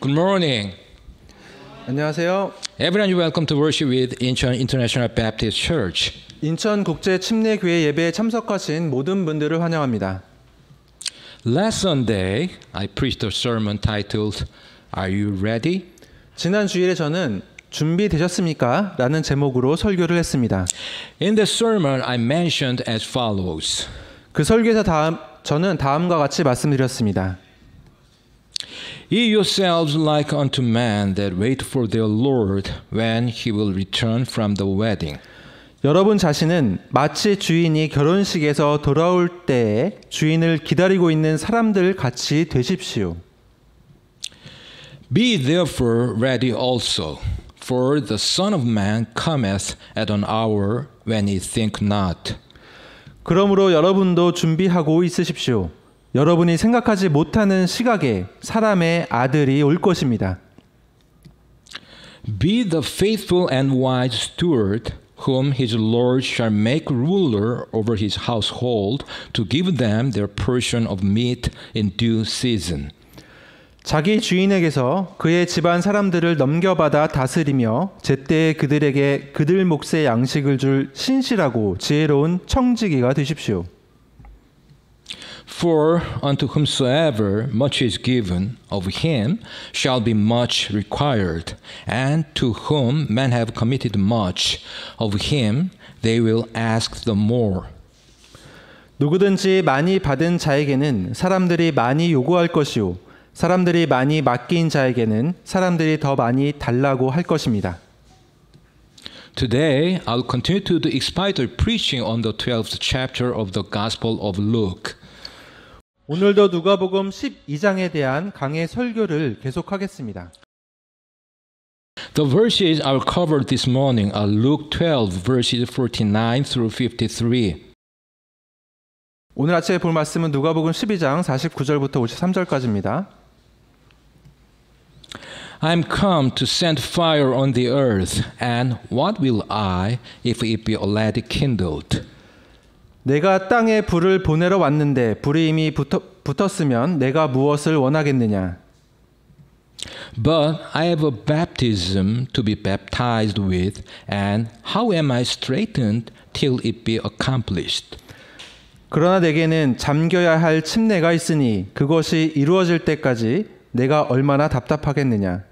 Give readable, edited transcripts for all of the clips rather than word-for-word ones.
Good morning. 안녕하세요. Everyone, you're welcome to worship with Incheon International Baptist Church. 인천 국제 침례교회 예배에 참석하신 모든 분들을 환영합니다. Last Sunday, I preached a sermon titled Are You Ready? 지난 주일에 저는 준비되셨습니까? 라는 제목으로 설교를 했습니다. In the sermon, I mentioned as follows. 그 설교에서 저는 다음과 같이 말씀드렸습니다. Ye yourselves like unto men that wait for their Lord when he will return from the wedding. 여러분 자신은 마치 주인이 결혼식에서 돌아올 때에 주인을 기다리고 있는 사람들 같이 되십시오. Be therefore ready also, for the Son of Man cometh at an hour when ye think not. 그러므로 여러분도 준비하고 있으십시오. 여러분이 생각하지 못하는 시각에 사람의 아들이 올 것입니다. Be the faithful and wise steward, whom his Lord shall make ruler over his household, to give them their portion of meat in due season. 자기 주인에게서 그의 집안 사람들을 넘겨받아 다스리며 제때에 그들에게 그들 몫의 양식을 줄 신실하고 지혜로운 청지기가 되십시오. For unto whomsoever much is given, of him shall be much required, and to whom men have committed much, of him they will ask the more. 누구든지 많이 받은 자에게는 사람들이 많이 요구할 것이요 사람들이 많이 맡긴 자에게는 사람들이 더 많이 달라고 할 것입니다. Today, I'll continue to the expository preaching on the 12th chapter of the Gospel of Luke. 오늘도 누가복음 12장에 대한 강해 설교를 계속하겠습니다. The verses I'll cover this morning are Luke 12, verses 49 through 53. 오늘 아침에 볼 말씀은 누가복음 12장 49절부터 53절까지입니다. I'm come to send fire on the earth, and what will I if it be already kindled? 내가 땅에 불을 보내러 왔는데 불이 이미 붙었으면 내가 무엇을 원하겠느냐? But I have a baptism to be baptized with, and how am I straitened till it be accomplished? 그러나 내게는 잠겨야 할 침례가 있으니 그것이 이루어질 때까지 내가 얼마나 답답하겠느냐?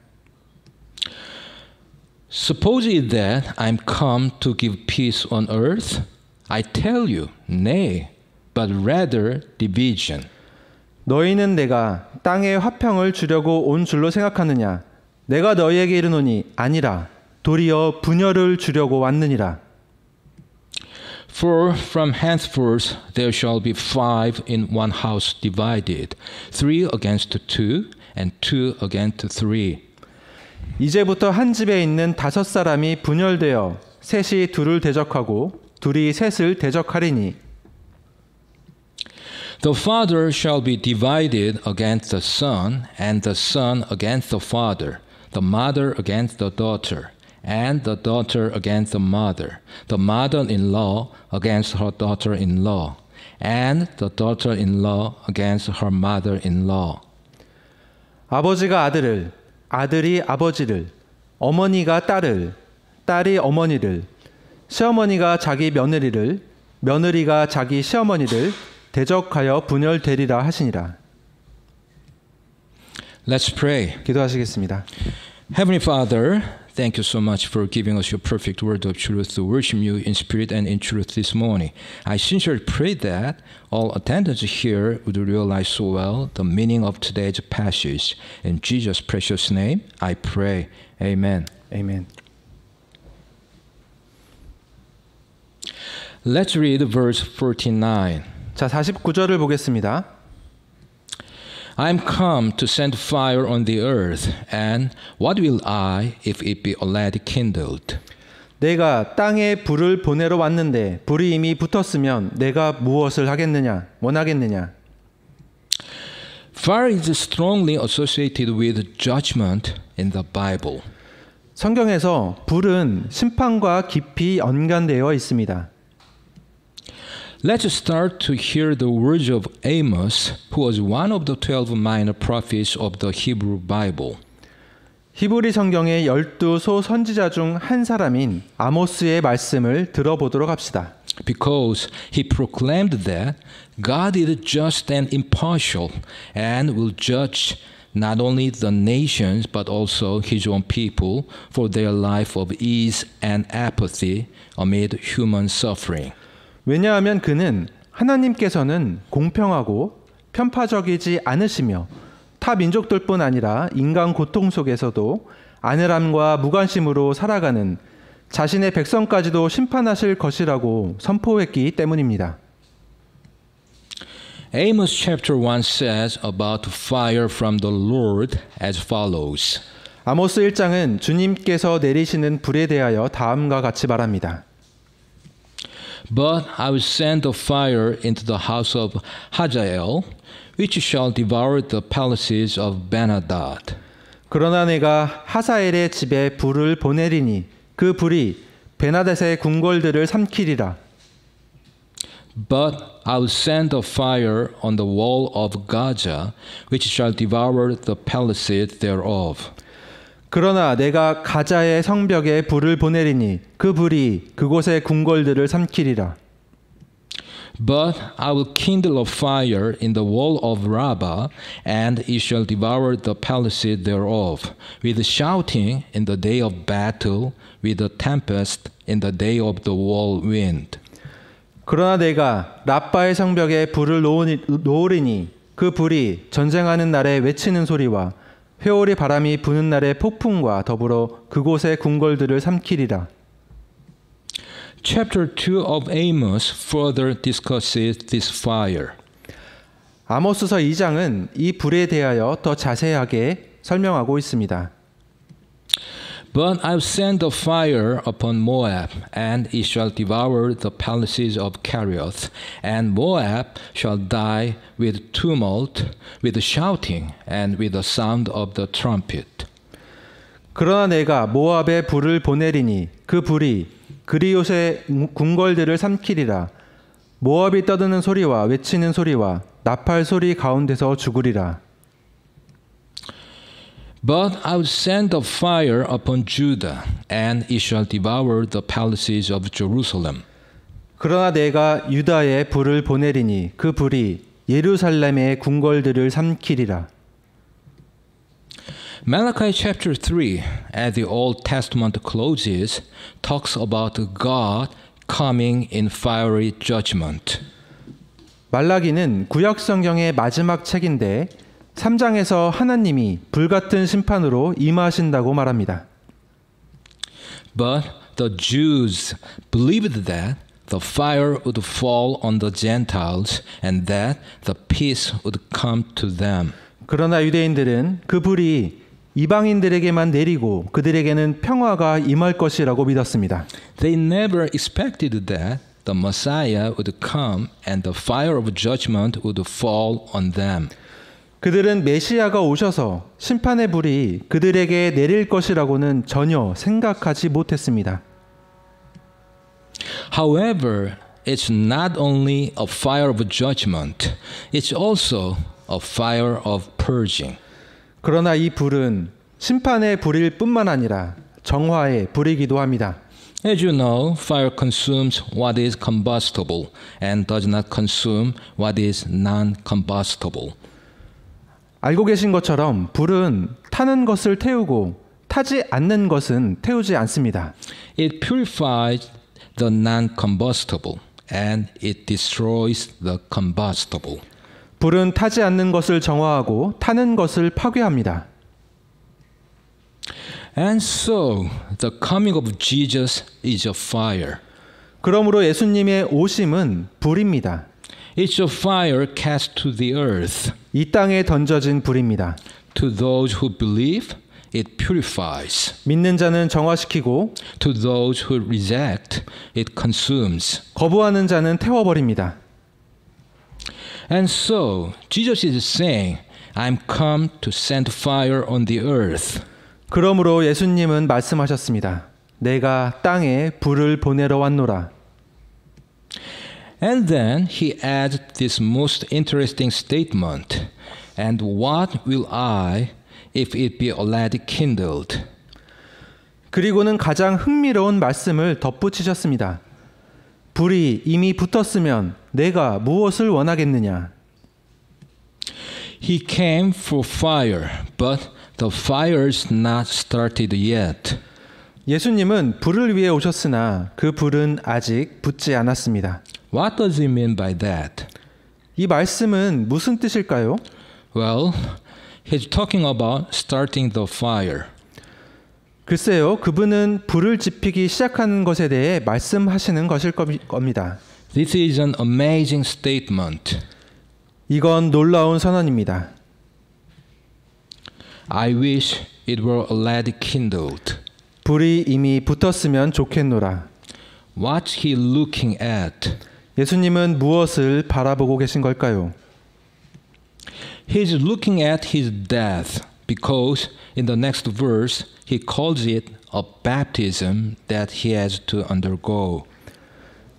Suppose it that I'm come to give peace on earth? I tell you, nay, but rather division. 너희는 내가 땅에 화평을 주려고 온 줄로 생각하느냐? 내가 너희에게 이르노니 아니라 도리어 분열을 주려고 왔느니라. For from henceforth there shall be 5 in one house divided, 3 against 2, and 2 against 3. 이제부터 한 집에 있는 5사람이 분열되어 셋이 둘을 대적하고 둘이 셋을 대적하리니 The father shall be divided against the son, and the son against the father, the mother against the daughter, and the daughter against the mother-in-law against her daughter-in-law, and the daughter-in-law against her mother-in-law. 아버지가 아들을, 아들이 아버지를, 어머니가 딸을, 딸이 어머니를, 시어머니가 자기 며느리를, 며느리가 자기 시어머니를 대적하여 분열되리라 하시니라. Let's pray. 기도하시겠습니다. Heavenly Father, thank you so much for giving us your perfect word of truth to worship you in spirit and in truth this morning. I sincerely pray that all attendants here would realize so well the meaning of today's passage. In Jesus' precious name, I pray. Amen. 아멘. Let's read verse 49. 자, 49절을 보겠습니다. I am come to send fire on the earth, and what will I if it be already kindled? 내가 땅에 불을 보내러 왔는데 불이 이미 붙었으면 내가 무엇을 하겠느냐? 원하겠느냐? Fire is strongly associated with judgment in the Bible. 성경에서 불은 심판과 깊이 연관되어 있습니다. Let's start to hear the words of Amos, who was one of the 12 minor prophets of the Hebrew Bible. 히브리 성경의 12소 선지자 중 한 사람인 아모스의 말씀을 들어보도록 합시다. Because he proclaimed that God is just and impartial and will judge not only the nations but also his own people for their life of ease and apathy amid human suffering. 왜냐하면 그는 하나님께서는 공평하고 편파적이지 않으시며 타 민족들뿐 아니라 인간 고통 속에서도 안일함과 무관심으로 살아가는 자신의 백성까지도 심판하실 것이라고 선포했기 때문입니다. Amos chapter 1 says about fire from the Lord as follows. 아모스 1장은 주님께서 내리시는 불에 대하여 다음과 같이 말합니다. But I will send a fire into the house of Hazael, which shall devour the palaces of Ben-Hadad. 그러나 내가 하사엘의 집에 불을 보내리니 그 불이 베나닷의 궁궐들을 삼키리라. But I will send a fire on the wall of Gaza, which shall devour the palaces thereof. 그러나 내가 가자의 성벽에 불을 보내리니 그 불이 그곳의 궁궐들을 삼키리라. But I will kindle a fire in the wall of Rabbah, and it shall devour the palaces thereof, with shouting in the day of battle, with a tempest in the day of the whirlwind. 그러나 내가 라빠의 성벽에 불을 놓으리니 그 불이 전쟁하는 날에 외치는 소리와 회오리 바람이 부는 날의 폭풍과 더불어 그곳의 궁궐들을 삼키리라. Chapter 2 of Amos further discusses this fire. 아모스서 2장은 이 불에 대하여 더 자세하게 설명하고 있습니다. But I will send a fire upon Moab, and it shall devour the palaces of Kerioth, and Moab shall die with tumult, with shouting, and with the sound of the trumpet. 그러나 내가 모압에 불을 보내리니 그 불이 그리옷의 궁궐들을 삼키리라. 모압이 떠드는 소리와 외치는 소리와 나팔 소리 가운데서 죽으리라. But I will send a fire upon Judah, and it shall devour the palaces of Jerusalem. 그러나 내가 유다에 불을 보내리니 그 불이 예루살렘의 궁궐들을 삼키리라. Malachi chapter 3, as the Old Testament closes, talks about God coming in fiery judgment. 말라기는 구약 성경의 마지막 책인데 3장에서 하나님이 불같은 심판으로 임하신다고 말합니다. But the Jews believed that the fire would fall on the Gentiles and that the peace would come to them. 그러나 유대인들은 그 불이 이방인들에게만 내리고 그들에게는 평화가 임할 것이라고 믿었습니다. They never expected that the Messiah would come and the fire of judgment would fall on them. 그들은 메시아가 오셔서 심판의 불이 그들에게 내릴 것이라고는 전혀 생각하지 못했습니다. However, it's not only a fire of judgment, it's also a fire of purging. 그러나 이 불은 심판의 불일 뿐만 아니라 정화의 불이기도 합니다. As you know, fire consumes what is combustible and does not consume what is non-combustible. 알고 계신 것처럼 불은 타는 것을 태우고 타지 않는 것은 태우지 않습니다. It purifies the non-combustible and it destroys the combustible. 불은 타지 않는 것을 정화하고 타는 것을 파괴합니다. And so, the coming of Jesus is a fire. 그러므로 예수님의 오심은 불입니다. It's a fire cast to the earth. 이 땅에 던져진 불입니다. To those who believe, it purifies. 믿는 자는 정화시키고 To those who reject, it consumes. 거부하는 자는 태워버립니다. And so, Jesus is saying, I'm come to send fire on the earth. 그러므로 예수님은 말씀하셨습니다. 내가 땅에 불을 보내러 왔노라. And then he adds this most interesting statement. And what will I if it be already kindled. 그리고는 가장 흥미로운 말씀을 덧붙이셨습니다. 불이 이미 붙었으면 내가 무엇을 원하겠느냐? He came for fire, but the fire's not started yet. 예수님은 불을 위해 오셨으나 그 불은 아직 붙지 않았습니다. What does he mean by that? 이 말씀은 무슨 뜻일까요? Well, he's talking about starting the fire. 글쎄요, 그분은 불을 지피기 시작하는 것에 대해 말씀하시는 것일 겁니다. This is an amazing statement. 이건 놀라운 선언입니다. I wish it were already kindled. 불이 이미 붙었으면 좋겠노라. What's he looking at? 예수님은 무엇을 바라보고 계신 걸까요? He's looking at his death because in the next verse he calls it a baptism that he has to undergo.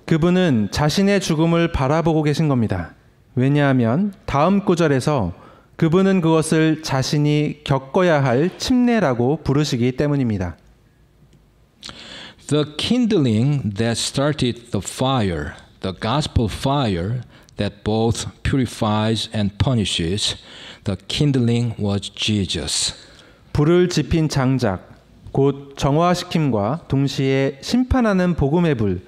그분은 자신의 죽음을 바라보고 계신 겁니다. 왜냐하면 다음 구절에서 그분은 그것을 자신이 겪어야 할 침례라고 부르시기 때문입니다. The kindling that started the fire, the gospel fire that both purifies and punishes, the kindling was Jesus. 불을 지핀 장작, 곧 정화시킴과 동시에 심판하는 복음의 불,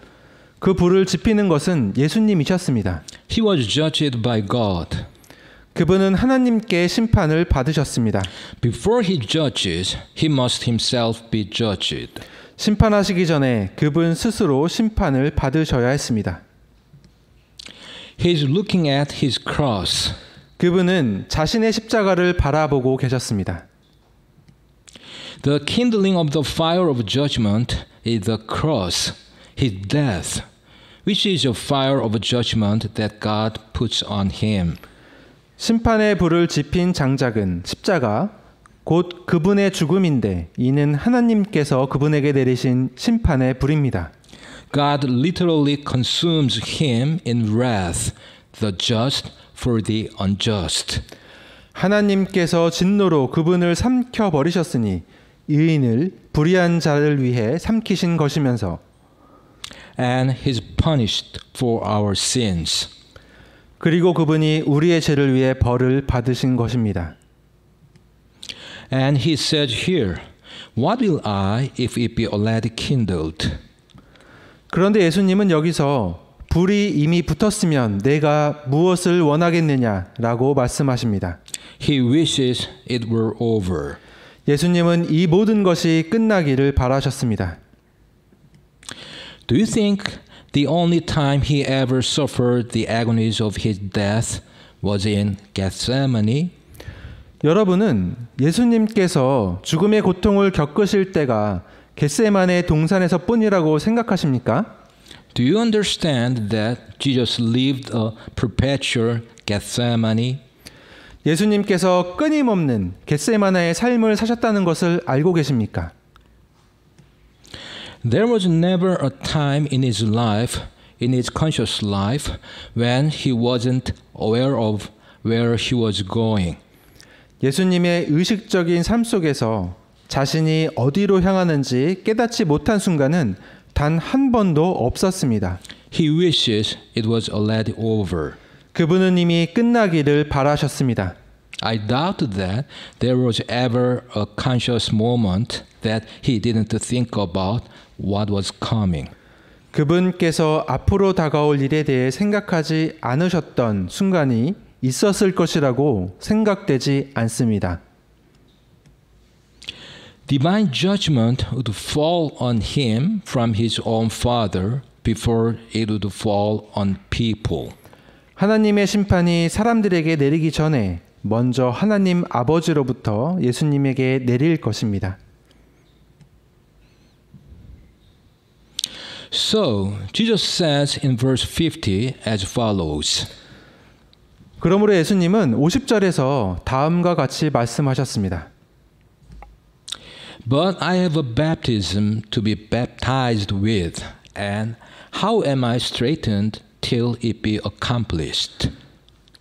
그 불을 지피는 것은 예수님이셨습니다. He was judged by God. 그분은 하나님께 심판을 받으셨습니다. Before he judges, he must himself be judged. 심판하시기 전에 그분 스스로 심판을 받으셔야 했습니다. He's looking at his cross. 그분은 자신의 십자가를 바라보고 계셨습니다. The kindling of the fire of judgment is the cross, his death, which is a fire of judgment that God puts on him. 심판의 불을 지핀 장작은 십자가, 곧 그분의 죽음인데 이는 하나님께서 그분에게 내리신 심판의 불입니다. God literally consumes him in wrath, the just for the unjust. 하나님께서 진노로 그분을 삼켜 버리셨으니 의인을 불의한 자를 위해 삼키신 것이면서 And he's punished for our sins. 그리고 그분이 우리의 죄를 위해 벌을 받으신 것입니다. And he said here, what will I if it be already kindled? 그런데 예수님은 여기서 불이 이미 붙었으면 내가 무엇을 원하겠느냐라고 말씀하십니다. He wishes it were over. 예수님은 이 모든 것이 끝나기를 바라셨습니다. Do you think the only time he ever suffered the agonies of his death was in Gethsemane? 여러분은 예수님께서 죽음의 고통을 겪으실 때가 겟세마네 동산에서뿐이라고 생각하십니까? Do you understand that Jesus lived a perpetual Gethsemane? 예수님께서 끊임없는 겟세마네의 삶을 사셨다는 것을 알고 계십니까? There was never a time in his life, in his conscious life, when he wasn't aware of where he was going. 예수님의 의식적인 삶 속에서 자신이 어디로 향하는지 깨닫지 못한 순간은 단 한 번도 없었습니다. He wishes it was already over. 그분은 이미 끝나기를 바라셨습니다. I doubt that there was ever a conscious moment that he didn't think about what was coming. 그분께서 앞으로 다가올 일에 대해 생각하지 않으셨던 순간이 있었을 것이라고 생각되지 않습니다. Divine judgment would fall on him from his own father before it would fall on people. 하나님의 심판이 사람들에게 내리기 전에 먼저 하나님 아버지로부터 예수님에게 내릴 것입니다. So, Jesus says in verse 50 as follows. 그러므로 예수님은 50절에서 다음과 같이 말씀하셨습니다. But I have a baptism to be baptized with, and how am I straitened till it be accomplished?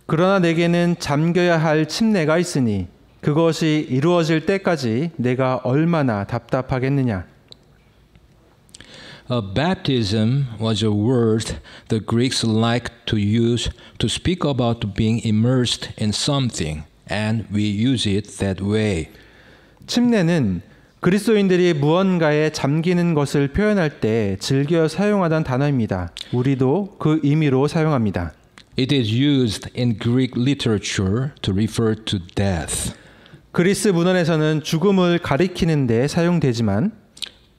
그러나 내게는 잠겨야 할 침례가 있으니 그것이 이루어질 때까지 내가 얼마나 답답하겠느냐. Baptism was a word the Greeks liked to use to speak about being immersed in something, and we use it that way. 침례는 그리스도인들이 무언가에 잠기는 것을 표현할 때 즐겨 사용하던 단어입니다. 우리도 그 의미로 사용합니다. It is used in Greek literature to refer to death. 그리스 문헌에서는 죽음을 가리키는 데 사용되지만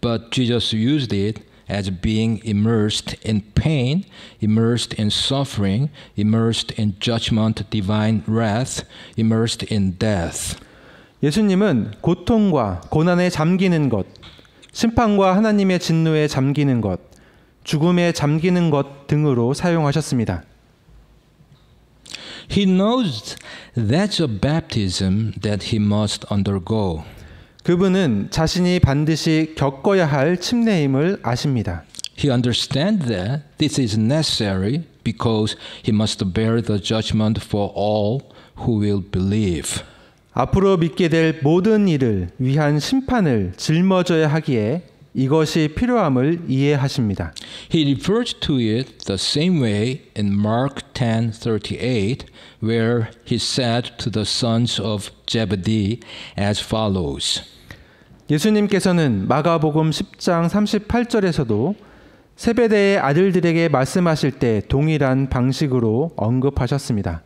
But Jesus used it as being immersed in pain, immersed in suffering, immersed in judgment, divine wrath, immersed in death. 예수님은 고통과 고난에 잠기는 것, 심판과 하나님의 진노에 잠기는 것, 죽음에 잠기는 것 등으로 사용하셨습니다. He knows that's a baptism that he must undergo. 그분은 자신이 반드시 겪어야 할 침례임을 아십니다. He understands that this is necessary because he must bear the judgment for all who will believe. 앞으로 믿게 될 모든 이를 위한 심판을 짊어져야 하기에 이것이 필요함을 이해하십니다. He refers to it the same way in Mark 10:38, where he said to the sons of Zebedee as follows. 예수님께서는 마가복음 10장 38절에서도 세베대의 아들들에게 말씀하실 때 동일한 방식으로 언급하셨습니다.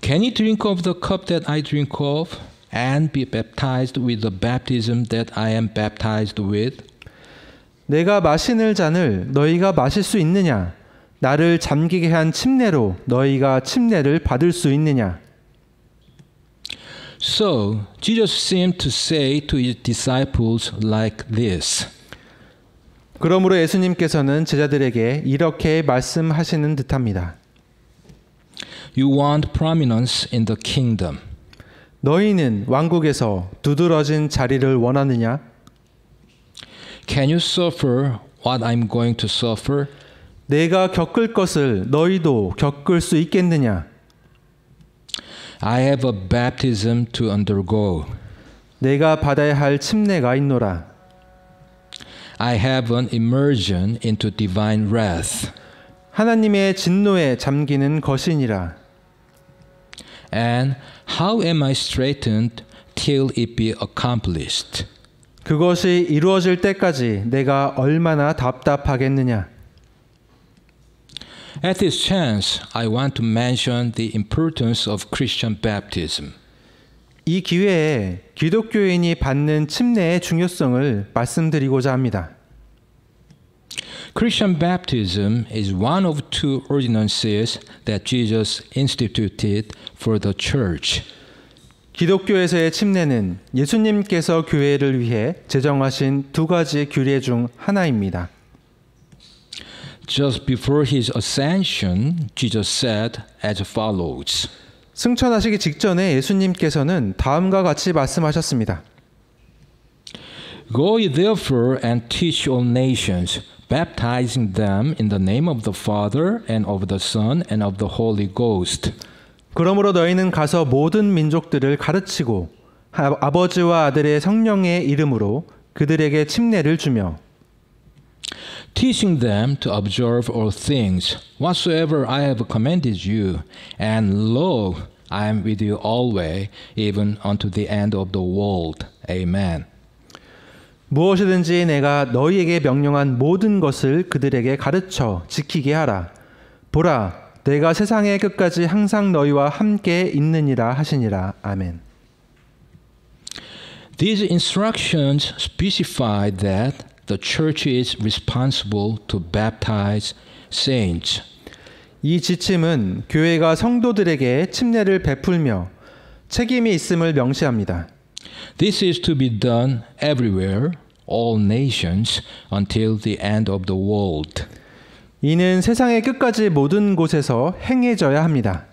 Can you drink of the cup that I drink of and be baptized with the baptism that I am baptized with? 내가 마시는 잔을 너희가 마실 수 있느냐? 나를 잠기게 한 침례로 너희가 침례를 받을 수 있느냐? So, Jesus seemed to say to his disciples like this. 그러므로 예수님께서는 제자들에게 이렇게 말씀하시는 듯합니다. You want prominence in the kingdom. 너희는 왕국에서 두드러진 자리를 원하느냐? Can you suffer what I'm going to suffer? 내가 겪을 것을 너희도 겪을 수 있겠느냐? I have a baptism to undergo. 내가 받아야 할 침례가 있노라. I have an immersion into divine wrath. 하나님의 진노에 잠기는 것이니라. And how am I straightened till it be accomplished? 그것이 이루어질 때까지 내가 얼마나 답답하겠느냐. At this chance, I want to mention the importance of Christian baptism. 이 기회에 기독교인이 받는 침례의 중요성을 말씀드리고자 합니다. Christian baptism is one of two ordinances that Jesus instituted for the church. 기독교에서의 침례는 예수님께서 교회를 위해 제정하신 두 가지 규례 중 하나입니다. Just before his ascension, Jesus said as follows. 승천하시기 직전에 예수님께서는 다음과 같이 말씀하셨습니다. Go ye therefore and teach all nations, baptizing them in the name of the Father and of the Son and of the Holy Ghost. 그러므로 너희는 가서 모든 민족들을 가르치고 아버지와 아들의 성령의 이름으로 그들에게 침례를 주며 teaching them to observe all things whatsoever I have commanded you, and lo, I am with you always, even unto the end of the world. Amen. 무엇이든지 내가 너희에게 명령한 모든 것을 그들에게 가르쳐 지키게 하라. 보라, 내가 세상의 끝까지 항상 너희와 함께 있느니라 하시니라. 아멘. These instructions specify that the church is responsible to baptize saints. 이 지침은 교회가 성도들에게 침례를 베풀며 책임이 있음을 명시합니다. This is to be done everywhere, all nations, until the end of the world. 이는 세상의 끝까지 모든 곳에서 행해져야 합니다.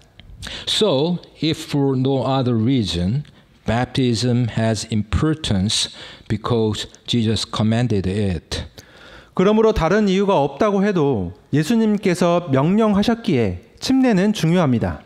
So, if for no other reason, baptism has importance because Jesus commanded it. 그러므로 다른 이유가 없다고 해도 예수님께서 명령하셨기에 침례는 중요합니다.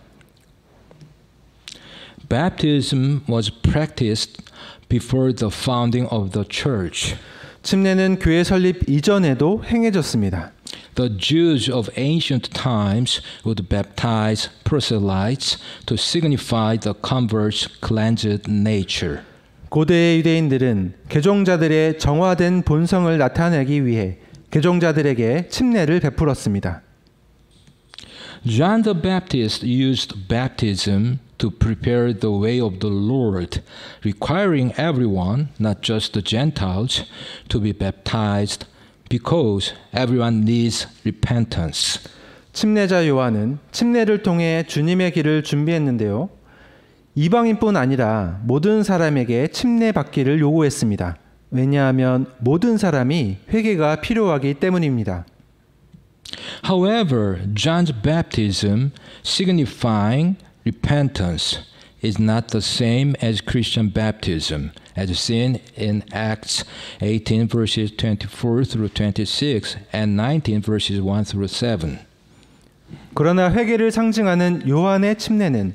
Baptism was practiced before the founding of the church. 침례는 교회 설립 이전에도 행해졌습니다. The Jews of ancient times would baptize proselytes to signify the convert's cleansed nature. 고대의 유대인들은 개종자들의 정화된 본성을 나타내기 위해 개종자들에게 침례를 베풀었습니다. John the Baptist used baptism to prepare the way of the Lord, requiring everyone, not just the Gentiles, to be baptized because everyone needs repentance. 침례자 요한은 침례를 통해 주님의 길을 준비했는데요. 이방인뿐 아니라 모든 사람에게 침례 받기를 요구했습니다. 왜냐하면 모든 사람이 회개가 필요하기 때문입니다. However, John's baptism, signifying repentance, is not the same as Christian baptism, as seen in Acts 18 verses 24 through 26 and 19 verses 1 through 7. 그러나 회개를 상징하는 요한의 침례는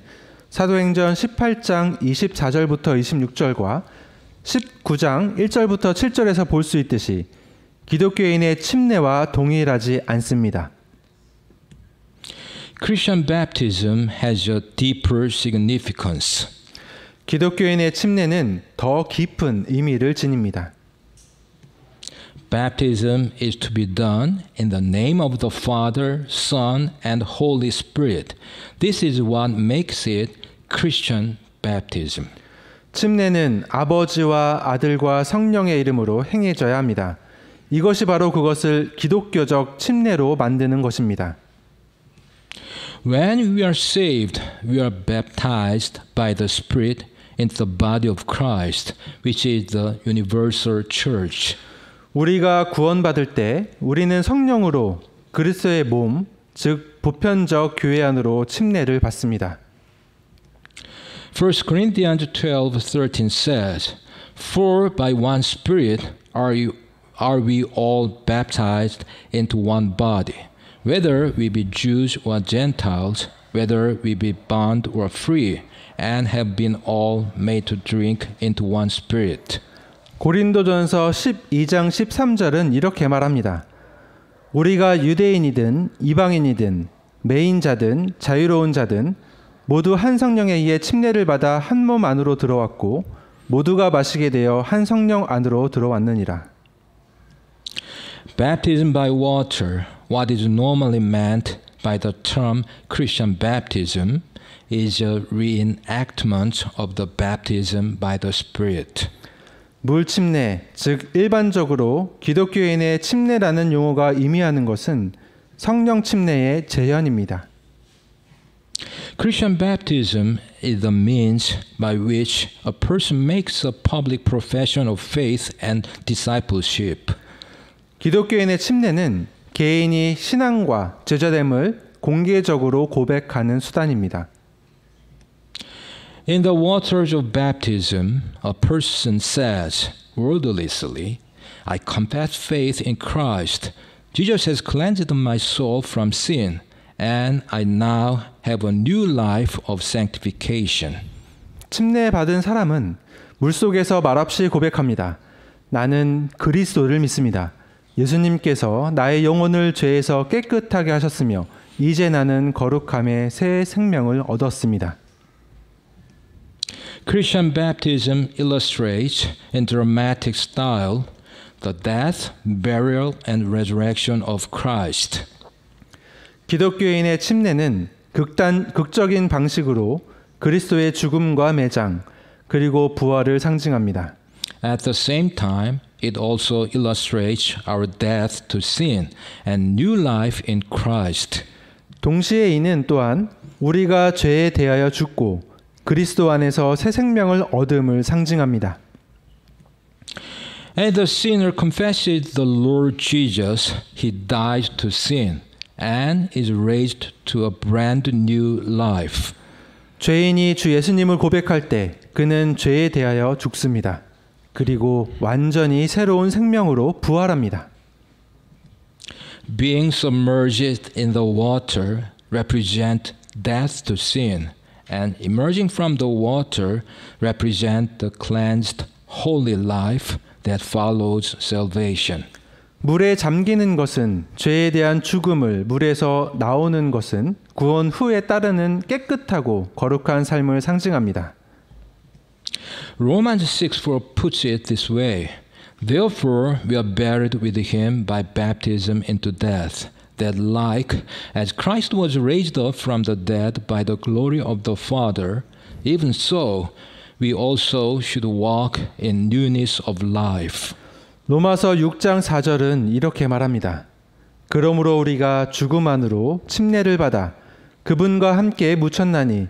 사도행전 18장 24절부터 26절과 19장 1절부터 7절에서 볼 수 있듯이 기독교인의 침례와 동일하지 않습니다. Christian baptism has a deeper significance. 기독교인의 침례는 더 깊은 의미를 지닙니다. Baptism is to be done in the name of the Father, Son, and Holy Spirit. This is what makes it Christian baptism. 침례는 아버지와 아들과 성령의 이름으로 행해져야 합니다. 이것이 바로 그것을 기독교적 침례로 만드는 것입니다. When we are saved, we are baptized by the Spirit into the body of Christ, which is the universal church. 우리가 구원받을 때 우리는 성령으로 그리스도의 몸, 즉 보편적 교회 안으로 침례를 받습니다. 1 Corinthians 12:13 says, For by one Spirit are we all baptized into one body, whether we be Jews or Gentiles, whether we be bond or free, and have been all made to drink into one Spirit. 고린도전서 12장 13절은 이렇게 말합니다. 우리가 유대인이든 이방인이든 매인자든 자유로운 자든 모두 한 성령에 의해 침례를 받아 한 몸 안으로 들어왔고 모두가 마시게 되어 한 성령 안으로 들어왔느니라. Baptism by water, what is normally meant by the term Christian baptism, is a reenactment of the baptism by the Spirit. 물 침례, 즉 일반적으로 기독교인의 침례라는 용어가 의미하는 것은 성령 침례의 재현입니다. Christian baptism is the means by which a person makes a public profession of faith and discipleship. 기독교인의 침례는 개인이 신앙과 제자됨을 공개적으로 고백하는 수단입니다. In the waters of baptism, a person says wordlessly, I confess faith in Christ. Jesus has cleansed my soul from sin, and I now have a new life of sanctification. 침례 받은 사람은 물속에서 말없이 고백합니다. 나는 그리스도를 믿습니다. 예수님께서 나의 영혼을 죄에서 깨끗하게 하셨으며 이제 나는 거룩함의 새 생명을 얻었습니다. Christian baptism illustrates in dramatic style the death, burial, and resurrection of Christ. 기독교인의 침례는 극적인 방식으로 그리스도의 죽음과 매장 그리고 부활을 상징합니다. At the same time, it also illustrates our death to sin and new life in Christ. 동시에 이는 또한 우리가 죄에 대하여 죽고 그리스도 안에서 새 생명을 얻음을 상징합니다. As the sinner confesses the Lord Jesus, he dies to sin and is raised to a brand new life. 죄인이 주 예수님을 고백할 때 그는 죄에 대하여 죽습니다. 그리고 완전히 새로운 생명으로 부활합니다. Being submerged in the water represents death to sin and emerging from the water represent the cleansed, holy life that follows salvation. 물에 잠기는 것은 죄에 대한 죽음을, 물에서 나오는 것은 구원 후에 따르는 깨끗하고 거룩한 삶을 상징합니다. Romans 6:4 puts it this way: Therefore we are buried with him by baptism into death, that like as Christ was raised up from the dead by the glory of the Father, even so we also should walk in newness of life. 로마서 6장 4절은 이렇게 말합니다. 그러므로 우리가 죽음 안으로 침례를 받아 그분과 함께 묻혔나니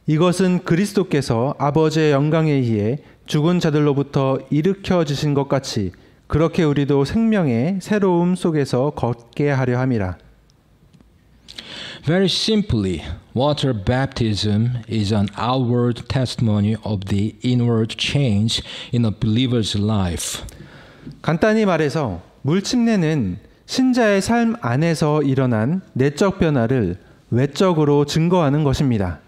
이것은 그리스도께서 아버지의 영광에 의해 죽은 자들로부터 일으켜지신 것 같이 그렇게 우리도 생명의 새로움 속에서 걷게 하려 함이라. Very simply, water baptism is an outward testimony of the inward change in a believer's life. 간단히 말해서 물 침례는 신자의 삶 안에서 일어난 내적 변화를 외적으로 증거하는 것입니다.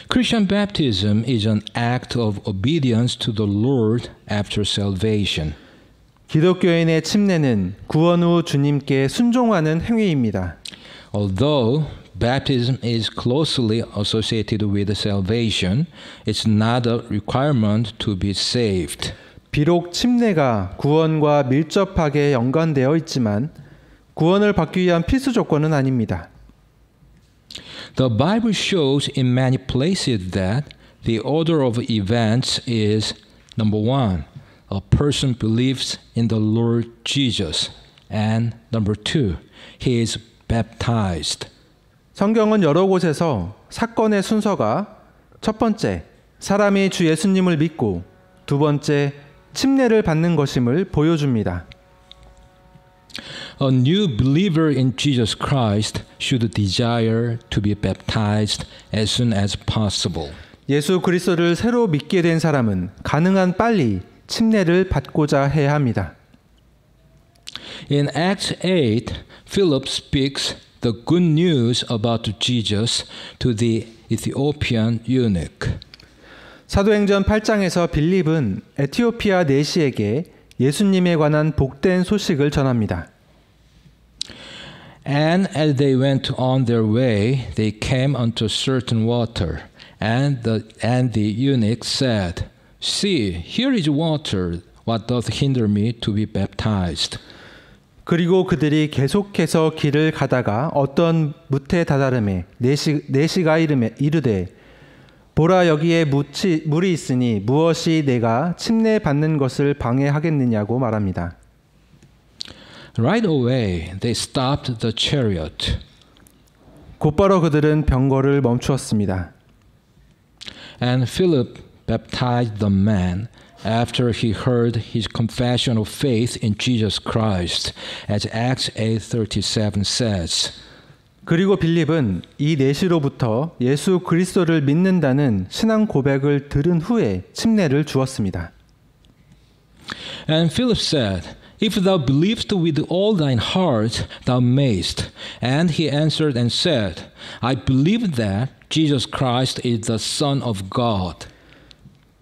Christian baptism is an act of obedience to the Lord after salvation. 기독교인의 침례는 구원 후 주님께 순종하는 행위입니다. Although baptism is closely associated with salvation, it's not a requirement to be saved. 비록 침례가 구원과 밀접하게 연관되어 있지만 구원을 받기 위한 필수 조건은 아닙니다. The Bible shows in many places that the order of events is number 1, a person believes in the Lord Jesus, and number 2, he is baptized. 성경은 여러 곳에서 사건의 순서가 첫 번째, 사람이 주 예수님을 믿고 두 번째, 침례를 받는 것임을 보여줍니다. A new believer in Jesus Christ should desire to be baptized as soon as possible. 예수 그리스도를 새로 믿게 된 사람은 가능한 빨리 침례를 받고자 해야 합니다. In Acts 8, Philip speaks the good news about Jesus to the Ethiopian eunuch. 사도행전 8장에서 빌립은 에티오피아 내시에게 예수님에 관한 복된 소식을 전합니다. And as they went on their way, they came unto certain water, and the eunuch said, See, here is water. What doth hinder me to be baptized? 그리고 그들이 계속해서 길을 가다가 어떤 뭇에 다다름에 내시가 이르되 보라 여기에 물이 있으니 무엇이 내가 침례 받는 것을 방해하겠느냐고 말합니다. Right away they stopped the chariot. 곧바로 그들은 병거를 멈추었습니다. And Philip baptized the man after he heard his confession of faith in Jesus Christ, as Acts 8:37 says. 그리고 빌립은 이 내시로부터 예수 그리스도를 믿는다는 신앙 고백을 들은 후에 침례를 주었습니다. And Philip said, If thou believest with all thine heart, thou mayst. And he answered and said, I believe that Jesus Christ is the Son of God.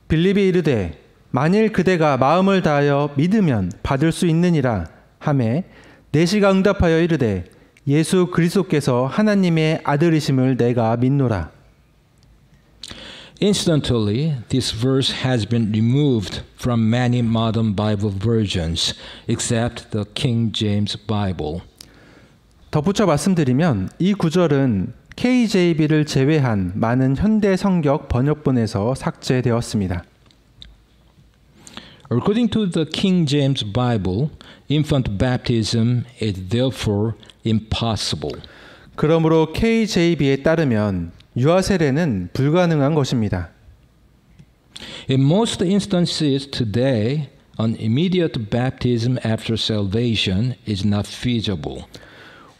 빌립이 이르되 만일 그대가 마음을 다하여 믿으면 받을 수 있느니라 하매 내시가 응답하여 이르되 예수 그리스도께서 하나님의 아들이심을 내가 믿노라. Incidentally, this verse has been removed from many modern Bible versions, except the King James Bible. 덧붙여 말씀드리면 이 구절은 KJV를 제외한 많은 현대 성격 번역본에서 삭제되었습니다. According to the King James Bible, infant baptism is therefore impossible. 그러므로 KJV에 따르면 유아 세례는 불가능한 것입니다. In most instances today, an immediate baptism after salvation is not feasible.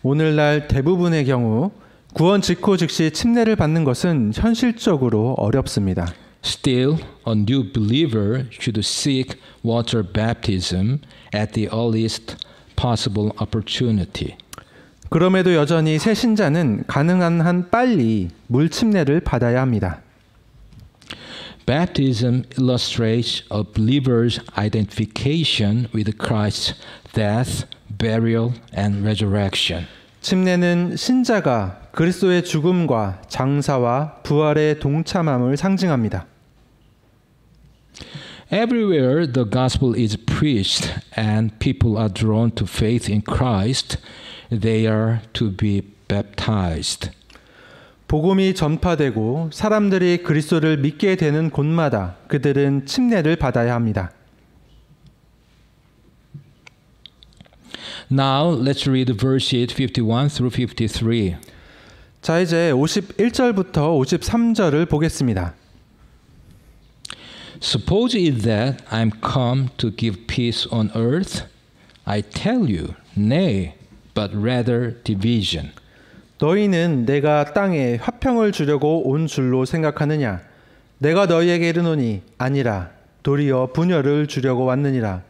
오늘날 대부분의 경우 구원 직후 즉시 침례를 받는 것은 현실적으로 어렵습니다. Still, a new believer should seek water baptism at the earliest possible opportunity. 그럼에도 여전히 새 신자는 가능한 한 빨리 물 침례를 받아야 합니다. Baptism illustrates a believer's identification with Christ's death, burial, and resurrection. 침례는 신자가 그리스도의 죽음과 장사와 부활의 동참함을 상징합니다. Everywhere the gospel is preached and people are drawn to faith in Christ, they are to be baptized. 복음이 전파되고 사람들이 그리스도를 믿게 되는 곳마다 그들은 침례를 받아야 합니다. Now let's read verses 51 through 53. 자, 이제 51절부터 53절을 보겠습니다. Suppose it that I am come to give peace on earth? I tell you, nay, but rather division. 너희는 내가 땅에 화평을 주려고 온 줄로 생각하느냐? 내가 너희에게 이르노니 아니라 도리어 분열을 주려고 왔느니라.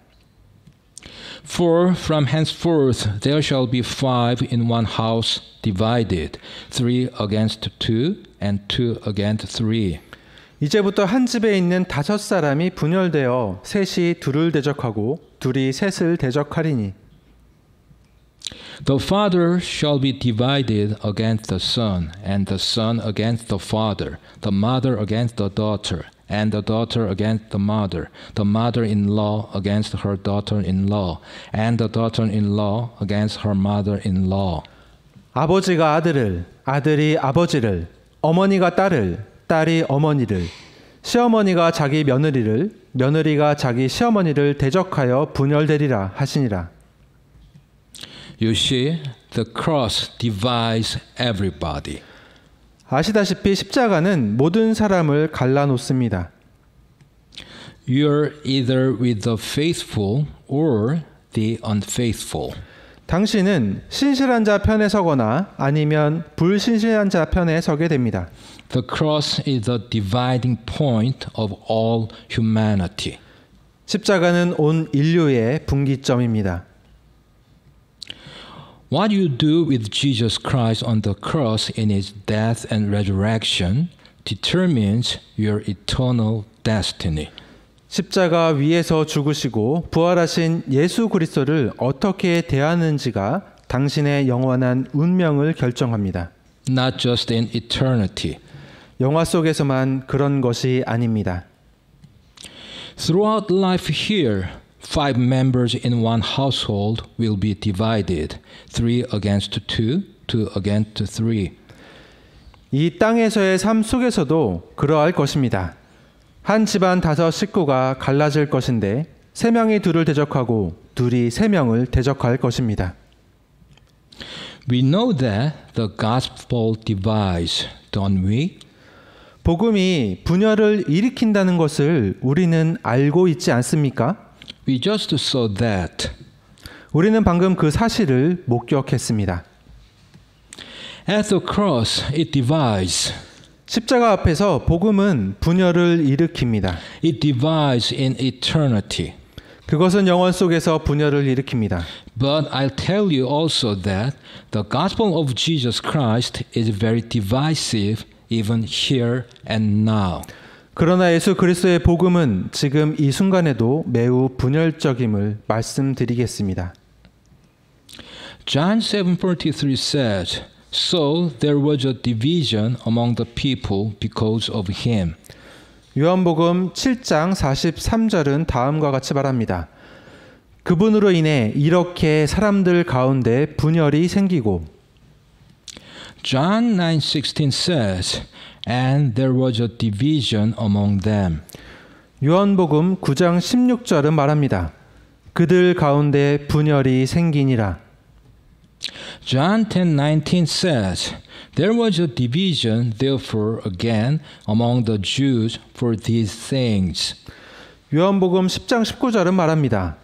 For from henceforth there shall be 5 in one house divided, 3 against 2, and 2 against 3. 이제부터 한 집에 있는 5사람이 분열되어 셋이 둘을 대적하고 둘이 셋을 대적하리니. The father shall be divided against the son, and the son against the father, the mother against the daughter, and the daughter against the mother-in-law against her daughter-in-law, and the daughter-in-law against her mother-in-law. 아버지가 아들을, 아들이 아버지를, 어머니가 딸을, 딸이 어머니를, 시어머니가 자기 며느리를, 며느리가 자기 시어머니를 대적하여 분열되리라 하시니라. You see, the cross divides everybody. 아시다시피 십자가는 모든 사람을 갈라놓습니다. You're either with the faithful or the unfaithful. 당신은 신실한 자 편에 서거나 아니면 불신실한 자 편에 서게 됩니다. The cross is the dividing point of all humanity. 십자가는 온 인류의 분기점입니다. What you do with Jesus Christ on the cross in his death and resurrection determines your eternal destiny. 십자가 위에서 죽으시고 부활하신 예수 그리스도를 어떻게 대하는지가 당신의 영원한 운명을 결정합니다. Not just in eternity. 영화 속에서만 그런 것이 아닙니다. Throughout life here, 5 members in one household will be divided, 3 against 2, 2 against 3. 이 땅에서의 삶 속에서도 그러할 것입니다. 한 집안 5 식구가 갈라질 것인데 3명이 둘을 대적하고 둘이 3명을 대적할 것입니다. We know that the gospel divides, don't we? 복음이 분열을 일으킨다는 것을 우리는 알고 있지 않습니까? We just saw that. 우리는 방금 그 사실을 목격했습니다. At the cross, it divides. 십자가 앞에서 복음은 분열을 일으킵니다. It divides in eternity. 그것은 영원 속에서 분열을 일으킵니다. But I'll tell you also that the gospel of Jesus Christ is very divisive even here and now. 그러나 예수 그리스도의 복음은 지금 이 순간에도 매우 분열적임을 말씀드리겠습니다. John 7:43 says, So there was a division among the people because of him. 요한복음 7장 43절은 다음과 같이 말합니다. 그분으로 인해 이렇게 사람들 가운데 분열이 생기고 John 9:16 says, And there was a division among them. 요한복음 9장 16절은 말합니다. 그들 가운데 분열이 생기니라. John 10:19 says, There was a division therefore again among the Jews for these things. 요한복음 10장 19절은 말합니다.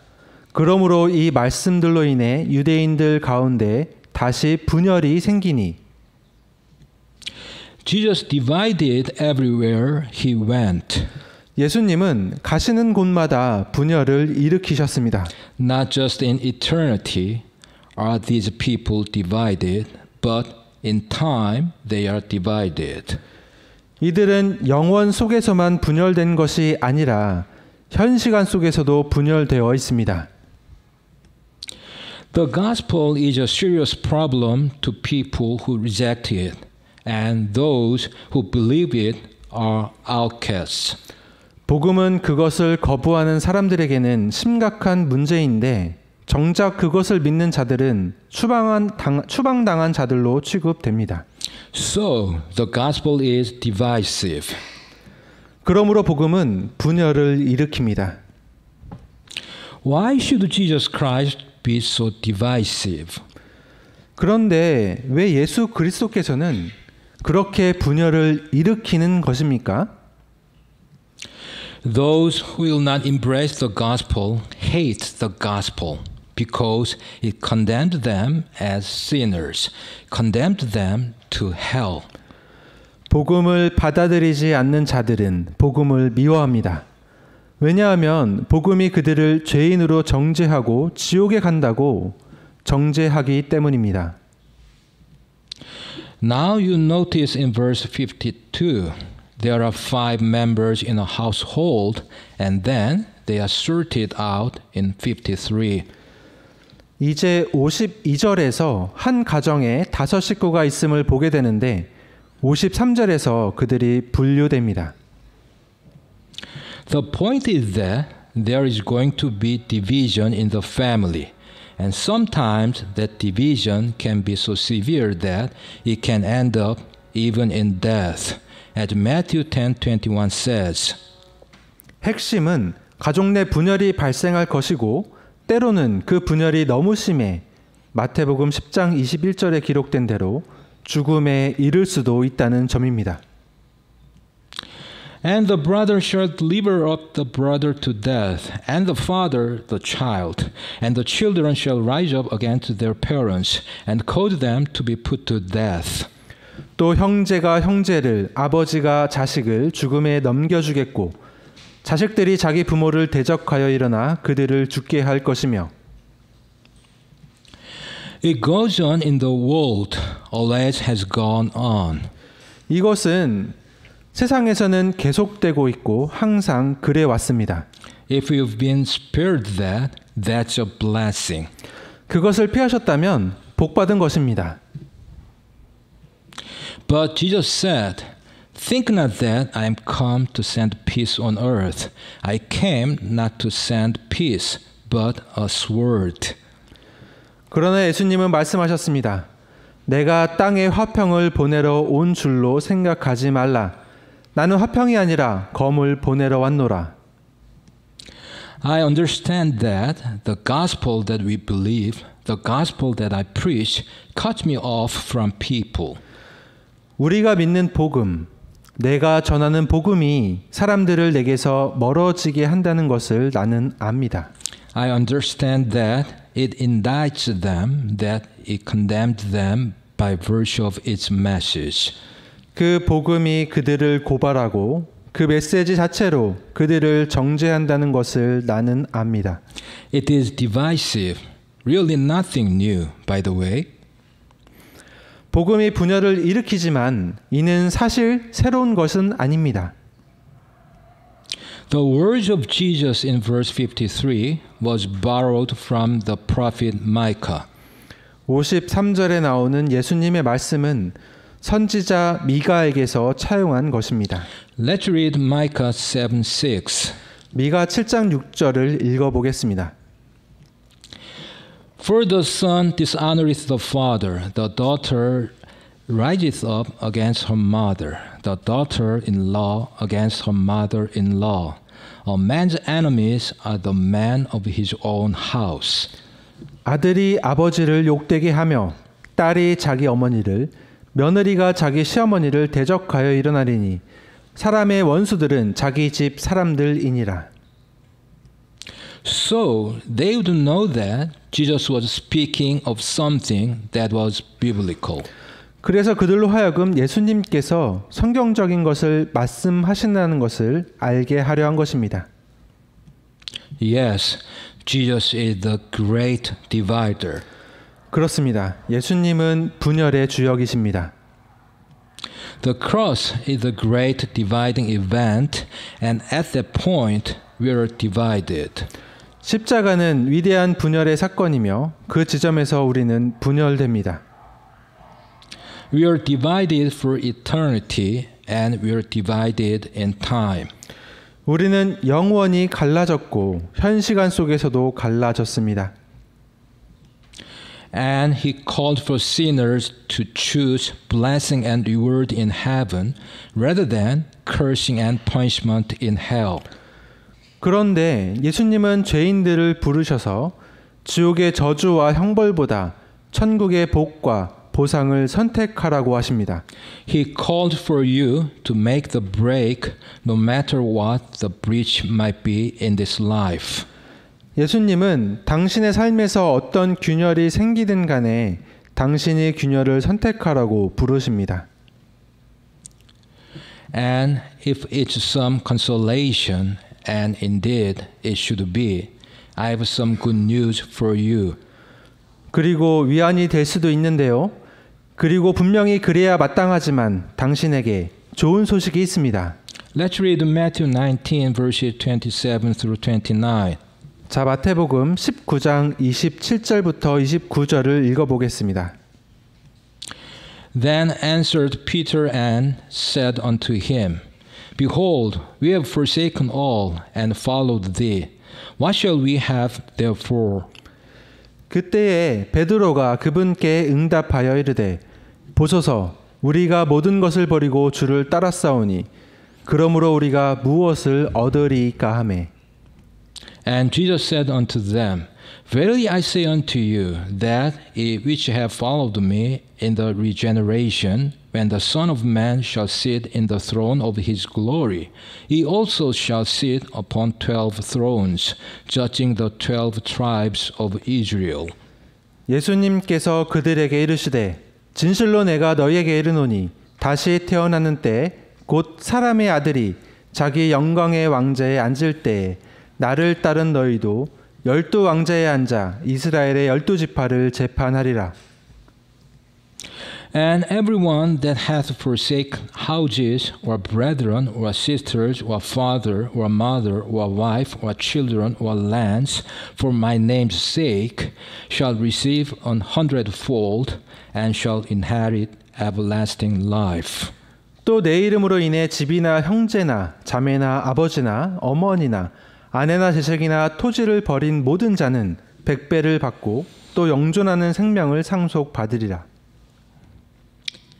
그러므로 이 말씀들로 인해 유대인들 가운데 다시 분열이 생기니 Jesus divided everywhere he went. 예수님은 가시는 곳마다 분열을 일으키셨습니다. Not just in eternity, are these people divided, but in time they are divided. 이들은 영원 속에서만 분열된 것이 아니라 현 시간 속에서도 분열되어 있습니다. The gospel is a serious problem to people who reject it, and those who believe it are outcasts. 복음은 그것을 거부하는 사람들에게는 심각한 문제인데 정작 그것을 믿는 자들은 추방당한 자들로 취급됩니다. So, the gospel is divisive. 그러므로 복음은 분열을 일으킵니다. Why should Jesus Christ be so divisive? 그런데 왜 예수 그리스도께서는 그렇게 분열을 일으키는 것입니까? Those who will not embrace the gospel hate the gospel because it condemned them as sinners, condemned them to hell. 복음을 받아들이지 않는 자들은 복음을 미워합니다. 왜냐하면 복음이 그들을 죄인으로 정죄하고 지옥에 간다고 정죄하기 때문입니다. Now you notice in verse 52, there are 5 members in a household, and then they are sorted out in 53. 이제 52절에서 한 가정에 5 식구가 있음을 보게 되는데 53절에서 그들이 분류됩니다. The point is that there is going to be division in the family, and sometimes that division can be so severe that it can end up even in death. As Matthew 10:21 says, 핵심은 가족 내 분열이 발생할 것이고 때로는 그 분열이 너무 심해 마태복음 10장 21절에 기록된 대로 죽음에 이를 수도 있다는 점입니다. And the brother shall deliver up the brother to death, and the father the child, and the children shall rise up against their parents, and cause them to be put to death. 또 형제가 형제를, 아버지가 자식을 죽음에 넘겨주겠고 자식들이 자기 부모를 대적하여 일어나 그들을 죽게 할 것이며. It goes on in the world, always has gone on. 이것은 세상에서는 계속되고 있고 항상 그래 왔습니다. If you've been spared that, that's a blessing. 그것을 피하셨다면 복받은 것입니다. But Jesus said, Think not that I am come to send peace on earth. I came not to send peace, but a sword. 그러나 예수님은 말씀하셨습니다. 내가 땅에 화평을 보내러 온 줄로 생각하지 말라. 나는 화평이 아니라 검을 보내러 왔노라. I understand that the gospel that we believe, the gospel that I preach, cuts me off from people. 우리가 믿는 복음, 내가 전하는 복음이 사람들을 내게서 멀어지게 한다는 것을 나는 압니다. I understand that it indicts them, that it condemned them by virtue of its message. 그 복음이 그들을 고발하고 그 메시지 자체로 그들을 정죄한다는 것을 나는 압니다. It is divisive, really nothing new, by the way. 복음이 분열을 일으키지만 이는 사실 새로운 것은 아닙니다. The words of Jesus in verse 53 was borrowed from the prophet Micah. 53절에 나오는 예수님의 말씀은 선지자 미가에게서 차용한 것입니다. Let's read Micah 7:6. 미가 7장 6절을 읽어보겠습니다. For the son dishonoreth the father, the daughter riseth up against her mother, the daughter-in-law against her mother-in-law. A man's enemies are the men of his own house. 아들이 아버지를 욕되게 하며 딸이 자기 어머니를, 며느리가 자기 시어머니를 대적하여 일어나리니 사람의 원수들은 자기 집 사람들이니라. So they would know that Jesus was speaking of something that was biblical. 그래서 그들로 하여금 예수님께서 성경적인 것을 말씀하신다는 것을 알게 하려 한 것입니다. Yes, Jesus is the great divider. 그렇습니다. 예수님은 분열의 주역이십니다. The cross is a great dividing event, and at that point we are divided. 십자가는 위대한 분열의 사건이며 그 지점에서 우리는 분열됩니다. We are divided for eternity, and we are divided in time. 우리는 영원히 갈라졌고 현 시간 속에서도 갈라졌습니다. And he called for sinners to choose blessing and reward in heaven rather than cursing and punishment in hell. 그런데 예수님은 죄인들을 부르셔서 지옥의 저주와 형벌보다 천국의 복과 보상을 선택하라고 하십니다. He called for you to make the break no matter what the breach might be in this life. 예수님은 당신의 삶에서 어떤 균열이 생기든 간에 당신이 균열을 선택하라고 부르십니다. And if it's some consolation, and indeed it should be, I have some good news for you. 그리고 위안이 될 수도 있는데요. 그리고 분명히 그래야 마땅하지만 당신에게 좋은 소식이 있습니다. Let's read Matthew 19 verses 27 through 29. 자, 마태복음 19장 27절부터 29절을 읽어보겠습니다. Then answered Peter and said unto him, Behold, we have forsaken all and followed thee. What shall we have therefore? 그때에 베드로가 그분께 응답하여 이르되 보소서 우리가 모든 것을 버리고 주를 따랐사오니 그러므로 우리가 무엇을 얻으리이까 하매. And Jesus said unto them, Verily I say unto you, that ye which have followed me in the regeneration, when the Son of Man shall sit in the throne of his glory, ye also shall sit upon 12 thrones, judging the 12 tribes of Israel. 예수님께서 그들에게 이르시되 진실로 내가 너희에게 이르노니 다시 태어나는 때 곧 사람의 아들이 자기 영광의 왕좌에 앉을 때에 나를 따른 너희도 12 왕좌에 앉아 이스라엘의 12지파를 재판하리라. And everyone that hath forsaken houses, or brethren, or sisters, or father, or mother, or wife, or children, or lands, for my name's sake, shall receive 100fold, and shall inherit everlasting life. 또 내 이름으로 인해 집이나 형제나 자매나 아버지나 어머니나 아내나 자식이나 토지를 버린 모든 자는 100배를 받고 또 영존하는 생명을 상속받으리라.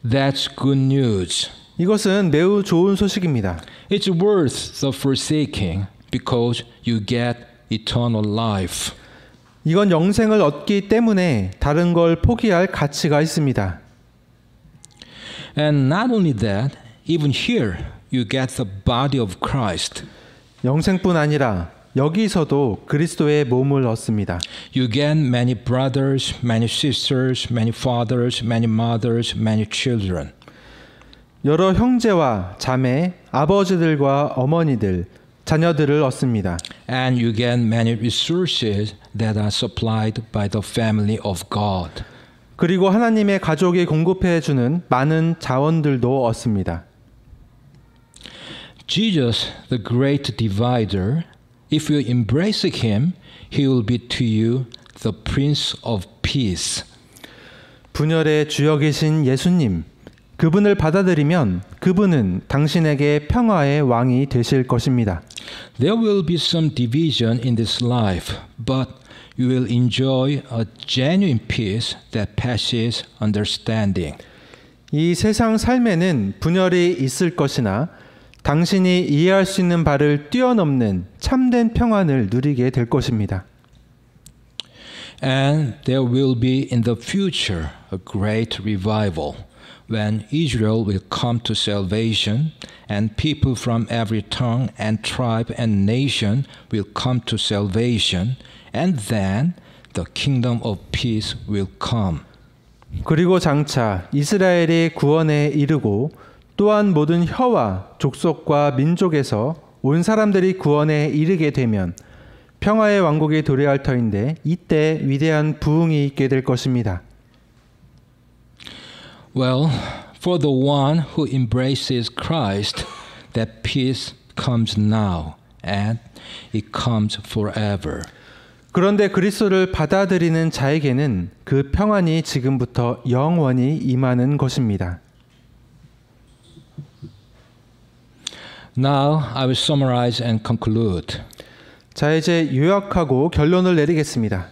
That's good news. 이것은 매우 좋은 소식입니다. It's worth the forsaking because you get eternal life. 이건 영생을 얻기 때문에 다른 걸 포기할 가치가 있습니다. And not only that, even here you get the body of Christ. 영생뿐 아니라 여기서도 그리스도의 몸을 얻습니다. You get many brothers, many sisters, many fathers, many mothers, many children. 여러 형제와 자매, 아버지들과 어머니들, 자녀들을 얻습니다. And you get many resources that are supplied by the family of God. 그리고 하나님의 가족이 공급해 주는 많은 자원들도 얻습니다. Jesus, the great divider, if you embrace him, he will be to you the Prince of Peace. 분열의 주역이신 예수님, 그분을 받아들이면 그분은 당신에게 평화의 왕이 되실 것입니다. There will be some division in this life, but you will enjoy a genuine peace that passes understanding. 이 세상 삶에는 분열이 있을 것이나 당신이 이해할 수 있는 바를 뛰어넘는 참된 평안을 누리게 될 것입니다. And there will be in the future a great revival when Israel will come to salvation and people from every tongue and tribe and nation will come to salvation and then the kingdom of peace will come. 그리고 장차 이스라엘이 구원에 이르고 또한 모든 혀와 족속과 민족에서 온 사람들이 구원에 이르게 되면 평화의 왕국이 도래할 터인데 이때 위대한 부흥이 있게 될 것입니다. Well, for the one who embraces Christ, that peace comes now and it comes forever. 그런데 그리스도를 받아들이는 자에게는 그 평안이 지금부터 영원히 임하는 것입니다. Now I will summarize and conclude. 자, 이제 요약하고 결론을 내리겠습니다.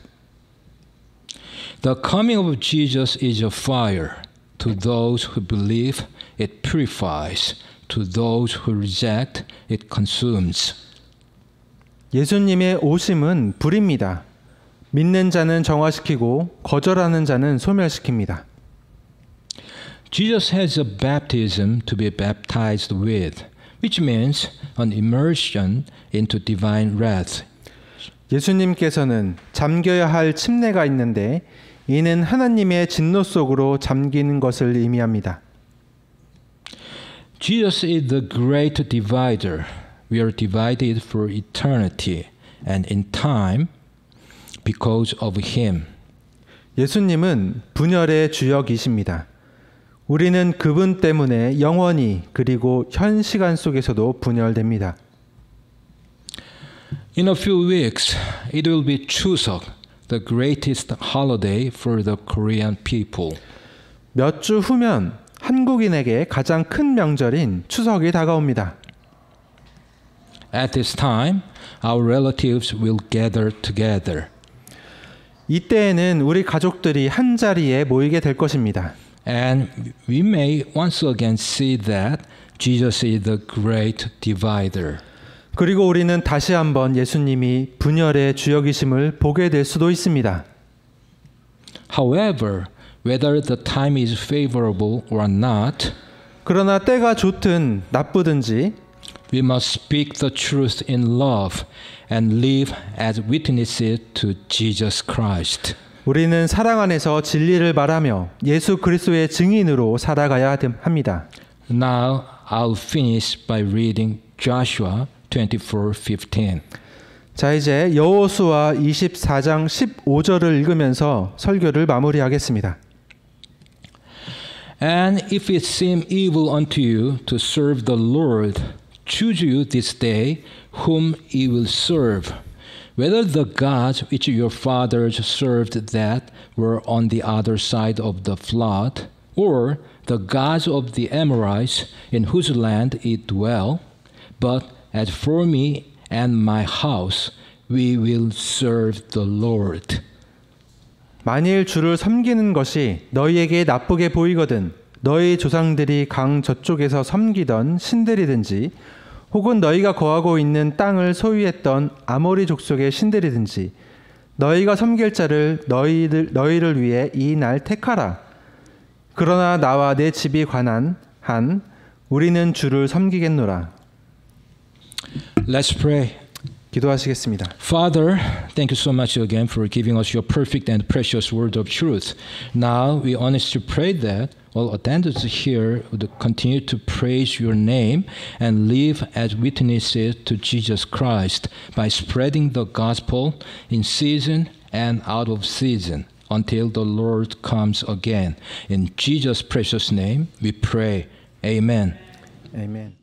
The coming of Jesus is a fire. To those who believe, it purifies. To those who reject, it consumes. 예수님의 오심은 불입니다. 믿는 자는 정화시키고 거절하는 자는 소멸시킵니다. Jesus has a baptism to be baptized with, which means an immersion into divine wrath. 예수님께서는 잠겨야 할 침례가 있는데 이는 하나님의 진노 속으로 잠기는 것을 의미합니다. Jesus is the great divider. We are divided for eternity and in time because of him. 예수님은 분열의 주역이십니다. 우리는 그분 때문에 영원히 그리고 현 시간 속에서도 분열됩니다. In a few weeks, it will be Chuseok, the greatest holiday for the Korean people. 몇 주 후면 한국인에게 가장 큰 명절인 추석이 다가옵니다. At this time, our relatives will gather together. 이때에는 우리 가족들이 한 자리에 모이게 될 것입니다. And we may once again see that Jesus is the great divider. 그리고 우리는 다시 한번 예수님이 분열의 주역이심을 보게 될 수도 있습니다. However, whether the time is favorable or not, 그러나 때가 좋든 나쁘든지 we must speak the truth in love and live as witnesses to Jesus Christ. 우리는 사랑 안에서 진리를 말하며 예수 그리스도의 증인으로 살아가야 합니다. Now I'll finish by reading Joshua 24:15. 자, 이제 여호수아 24장 15절을 읽으면서 설교를 마무리하겠습니다. And if it seem evil unto you to serve the Lord, choose you this day whom ye will serve, whether the gods which your fathers served that were on the other side of the flood, or the gods of the Amorites in whose land ye dwell. But as for me and my house, we will serve the Lord. 만일 주를 섬기는 것이 너희에게 나쁘게 보이거든 너희 조상들이 강 저쪽에서 섬기던 신들이든지 혹은 너희가 거하고 있는 땅을 소유했던 아모리 족속의 신들이든지 너희가 섬길 자를 너희를 위해 이 날 택하라. 그러나 나와 내 집이 관한 한 우리는 주를 섬기겠노라. Let's pray. 기도하시겠습니다. Father, thank you so much again for giving us your perfect and precious word of truth. Now we honestly pray that all attendants here would continue to praise your name and live as witnesses to Jesus Christ by spreading the gospel in season and out of season until the Lord comes again. In Jesus' precious name we pray. Amen. 아멘.